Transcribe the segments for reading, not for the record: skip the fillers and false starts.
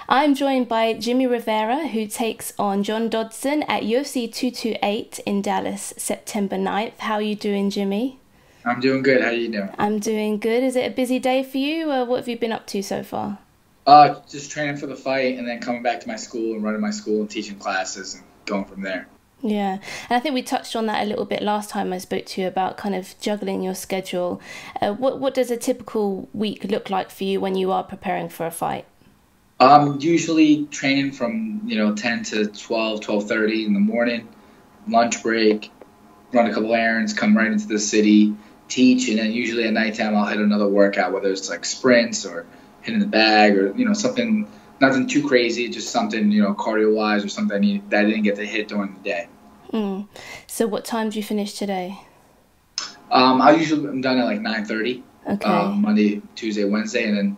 I'm joined by Jimmie Rivera, who takes on John Dodson at UFC 228 in Dallas, September 9th. How are you doing, Jimmie? I'm doing good. How you doing? I'm doing good. Is it a busy day for you, or what have you been up to so far? Just training for the fight and then coming back to my school and running my school and teaching classes and going from there. Yeah, and I think we touched on that a little bit last time I spoke to you about kind of juggling your schedule. What does a typical week look like for you when you are preparing for a fight? I'm usually training from, 10 to 12, 12:30 in the morning, lunch break, run a couple errands, come right into the city, teach, and then usually at nighttime I'll hit another workout, whether it's like sprints or hitting the bag or, something, nothing too crazy, just something, cardio-wise or something that I didn't get to hit during the day. Mm. So what time do you finish today? I'm done at like 9:30, Okay. Monday, Tuesday, Wednesday, and then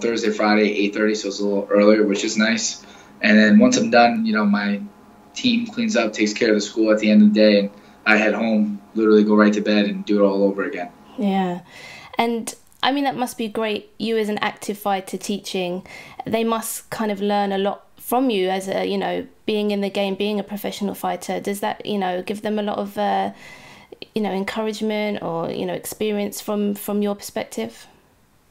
Thursday, Friday, 8:30. So it's a little earlier, which is nice. And then once I'm done, my team cleans up, takes care of the school at the end of the day, and I head home, literally go right to bed and do it all over again. Yeah. And I mean, that must be great. You as an active fighter teaching, they must kind of learn a lot from you as a, being in the game, being a professional fighter. Does that, give them a lot of, encouragement or, experience from your perspective?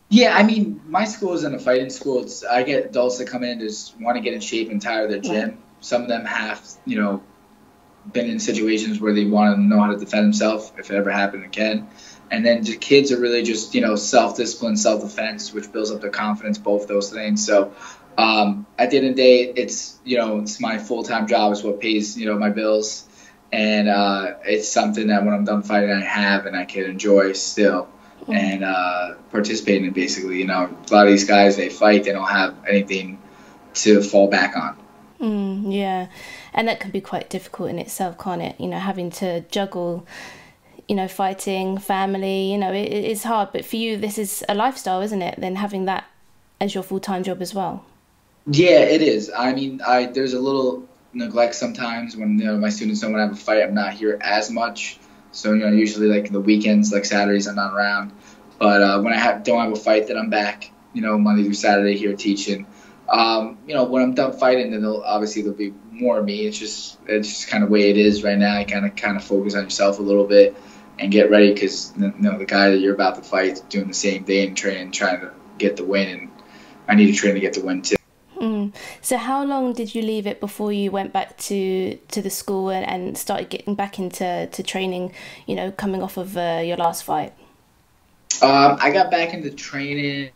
Yeah, I mean, my school isn't a fighting school. I get adults that come in just want to get in shape and tired of their Right. gym. Some of them have, been in situations where they want to know how to defend themselves if it ever happened again. And then the kids are really just, self-discipline, self-defense, which builds up their confidence, both those things. So at the end of the day, it's my full-time job. It's what pays, my bills. And it's something that when I'm done fighting, I have and I can enjoy still Mm. and participate in basically. A lot of these guys, they fight, they don't have anything to fall back on. Mm, yeah. And that can be quite difficult in itself, can't it? Having to juggle, fighting, family, it's hard. But for you, this is a lifestyle, isn't it? Then having that as your full-time job as well. Yeah, it is. I mean, there's a little neglect sometimes when my students don't want to have a fight. I'm not here as much, so usually like the weekends, like Saturdays, I'm not around. But when don't have a fight, then I'm back. Monday through Saturday here teaching. When I'm done fighting, then there'll be more of me. It's just kind of the way it is right now. You kind of focus on yourself a little bit and get ready because the guy that you're about to fight is doing the same thing and training, trying to get the win, and I need to train to get the win too. Mm. So how long did you leave it before you went back to the school and started getting back into training, coming off of your last fight? I got back into training.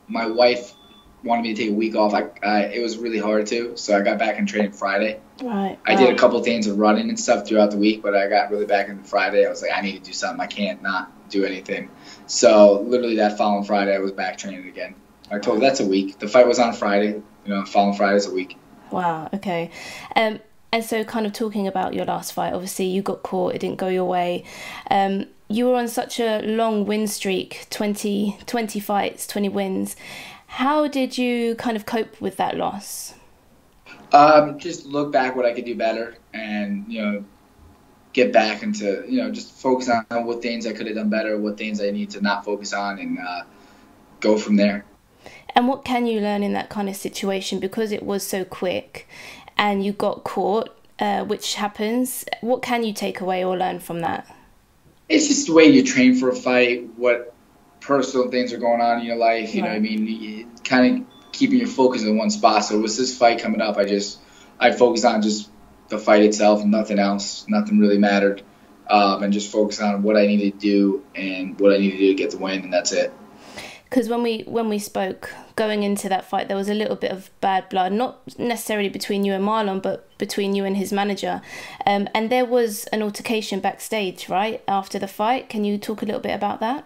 My wife wanted me to take a week off. It was really hard to, so I got back in training Friday. Right. I did a Wow. couple of things of running and stuff throughout the week, but I got really back into Friday. I was like, I need to do something. I can't not do anything. So literally that following Friday, I was back training again. I told her that's a week. The fight was on Friday. Following Friday's a week. Wow. Okay. Um, and so kind of talking about your last fight, obviously you got caught, it didn't go your way. You were on such a long win streak, 20 fights, 20 wins. How did you kind of cope with that loss? Just look back what I could do better, and get back into just focus on what things I could have done better, what things I need to not focus on, and go from there. And what can you learn in that kind of situation because it was so quick and you got caught, which happens? What can you take away or learn from that? It's just the way you train for a fight, what personal things are going on in your life. You know what I Right. mean? Kind of keeping your focus in one spot. So with this fight coming up, I focused on just the fight itself, nothing else. Nothing really mattered, and just focus on what I needed to do and what I needed to do to get the win, and that's it. Because when we spoke going into that fight, there was a little bit of bad blood, not necessarily between you and Marlon, but between you and his manager. And there was an altercation backstage, right, after the fight. Can you talk a little bit about that?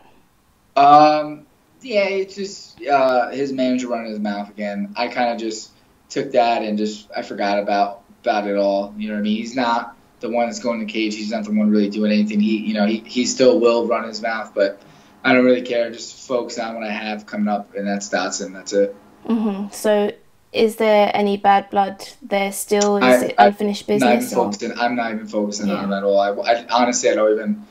Yeah, it's just his manager running his mouth again. I kind of just took that and just I forgot about it all. You know what I mean? He's not the one that's going in the cage. He's not the one really doing anything. He still will run his mouth, but I don't really care. Just focus on what I have coming up, and that's Dotson. That's it. So is there any bad blood there still? Is I, it I unfinished not even business or? focusing. I'm not even focusing on Yeah. him at all. I honestly, I don't even.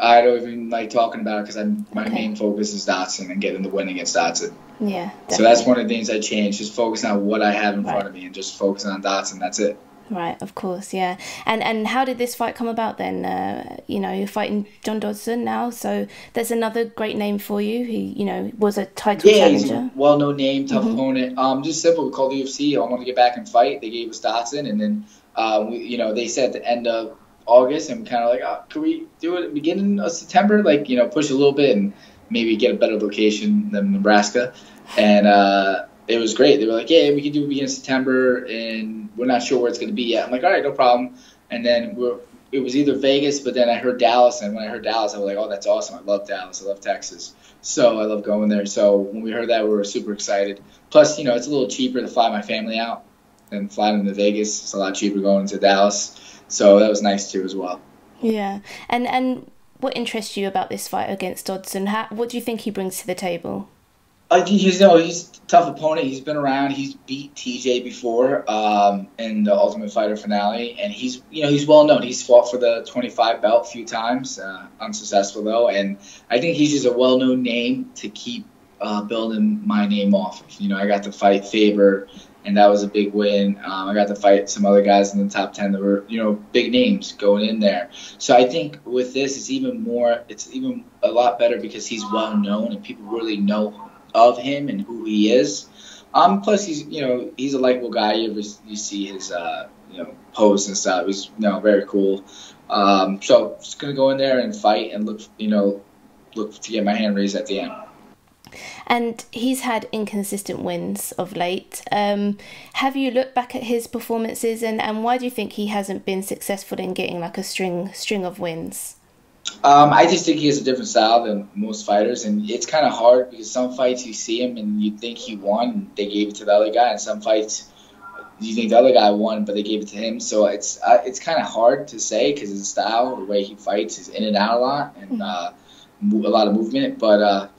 I don't even like talking about it because my Okay. main focus is Dodson and getting the win against Dodson. Yeah, So that's definitely. one of the things I changed. Just focus on what I have in Right. front of me and just focus on Dodson. That's it. Right, of course, yeah. And how did this fight come about then? You know, you're fighting John Dodson now, so there's another great name for you. He, you know, was a title Yeah, he's a challenger. well-known name, tough Mhm. opponent. Just simple. We called the UFC. I want to get back and fight. They gave us Dotson, and then they said at the end of August, and we kind of like, oh, could we do it at the beginning of September? Like, push a little bit and maybe get a better location than Nebraska. And it was great. They were like, yeah, we can do it beginning of September, and we're not sure where it's going to be yet. I'm like, all right, no problem. And then it was either Vegas, but then I heard Dallas, and when I heard Dallas, I was like, oh, that's awesome. I love Dallas. I love Texas. So I love going there. So when we heard that, we were super excited. Plus, it's a little cheaper to fly my family out than fly them to Vegas. It's a lot cheaper going to Dallas. So that was nice too as well. Yeah. And what interests you about this fight against Dodson? What do you think he brings to the table? I think he's a tough opponent. He's been around. He's beat TJ before in the Ultimate Fighter finale, and he's well known. He's fought for the 25 belt a few times, unsuccessful though. And I think he's just a well known name to keep building my name off of. I got to fight Faber, and that was a big win. I got to fight some other guys in the top 10 that were big names going in there. So I think with this, it's even a lot better because he's well known and people really know of him and who he is. Plus he's a likable guy. You see his posts and stuff. He's very cool. So just gonna go in there and fight and look to get my hand raised at the end. And he's had inconsistent wins of late. Have you looked back at his performances and why do you think he hasn't been successful in getting like a string of wins? I just think he has a different style than most fighters, and it's kind of hard because some fights you see him and you think he won, and they gave it to the other guy, and some fights you think the other guy won, but they gave it to him. So it's kind of hard to say because his style, the way he fights, is in and out a lot and a lot of movement. But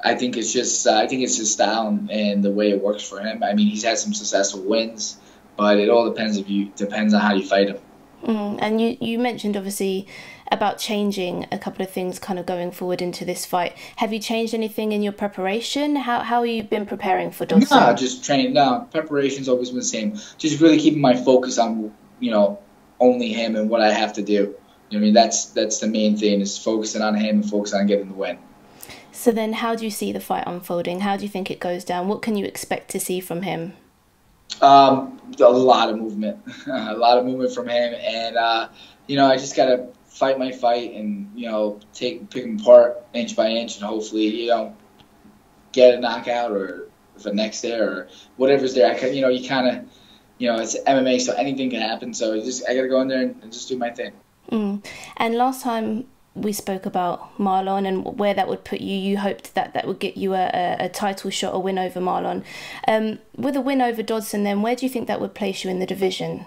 I think it's his style and the way it works for him. I mean, he's had some successful wins, but it all depends on how you fight him. And you mentioned obviously about changing a couple of things kind of going forward into this fight. Have you changed anything in your preparation? How have you been preparing for No, Dodson? just training. No, preparation's always been the same. Just really keeping my focus on only him and what I have to do. I mean, that's the main thing is focusing on him and focusing on getting the win. So then how do you see the fight unfolding? How do you think it goes down? What can you expect to see from him? A lot of movement, a lot of movement from him, and I just gotta fight my fight and pick him apart inch by inch, and hopefully get a knockout or if a neck's there or whatever's there. I can you kind of it's MMA, so anything can happen. So I gotta go in there and just do my thing. And last time we spoke about Marlon and where that would put you, you hoped that that would get you a title shot, a win over Marlon. With a win over Dodson, then where do you think that would place you in the division?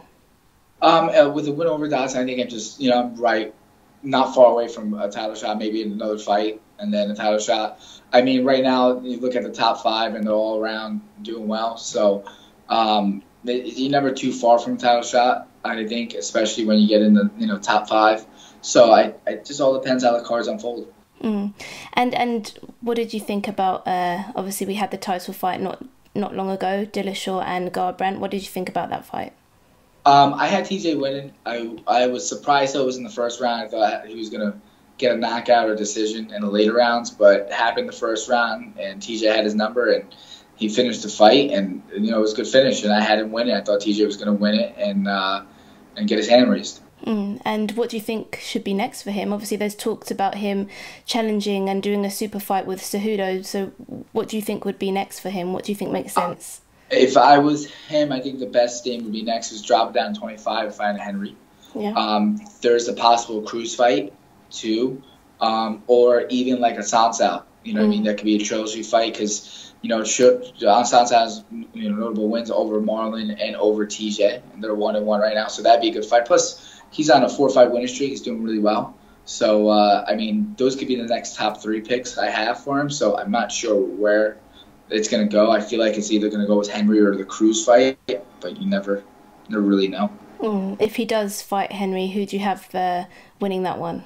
With a win over Dodson, I think I'm just I'm right, not far away from a title shot, maybe in another fight and then a title shot. I mean, right now you look at the top five and they're all around doing well. So you're never too far from a title shot, I think, especially when you get in the top five. So it just all depends how the cards unfold. And what did you think about? Obviously, we had the title fight not long ago, Dillashaw and Garbrandt. What did you think about that fight? I had TJ winning. I was surprised though it was in the first round. I thought he was gonna get a knockout or decision in the later rounds, but it happened the first round, and TJ had his number, and he finished the fight, and it was a good finish. And I had him win it. I thought TJ was gonna win it and get his hand raised. And what do you think should be next for him? Obviously, there's talks about him challenging and doing a super fight with Cejudo. So what do you think would be next for him? What do you think makes sense? If I was him, I think the best thing would be next is drop it down 25 find Henry. Yeah. There's a possible cruise fight too, or even like a Sansa. What I mean? That could be a trilogy fight because Sansa has notable wins over Marlon and over TJ, and they're 1-1 right now. So that'd be a good fight. Plus, he's on a 4-fight winning streak. He's doing really well. So I mean, those could be the next top 3 picks I have for him. So I'm not sure where it's gonna go. I feel like it's either gonna go with Henry or the cruise fight, but you never really know. If he does fight Henry, who do you have winning that one?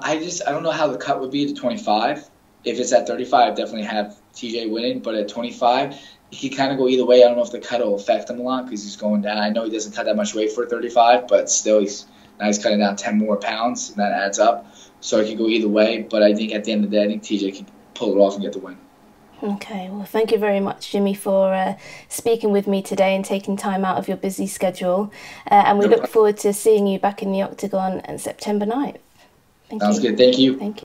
I don't know how the cut would be to 25. If it's at 35, I definitely have TJ winning. But at 25, he could kind of go either way. I don't know if the cut will affect him a lot because he's going down. I know he doesn't cut that much weight for 35, but still he's cutting down 10 more pounds, and that adds up. So it could go either way. But I think at the end of the day, I think TJ can pull it off and get the win. Okay, well, thank you very much, Jimmie, for speaking with me today and taking time out of your busy schedule. And we look forward to seeing you back in the octagon on September 9th. Sounds good. Thank you. Thank you.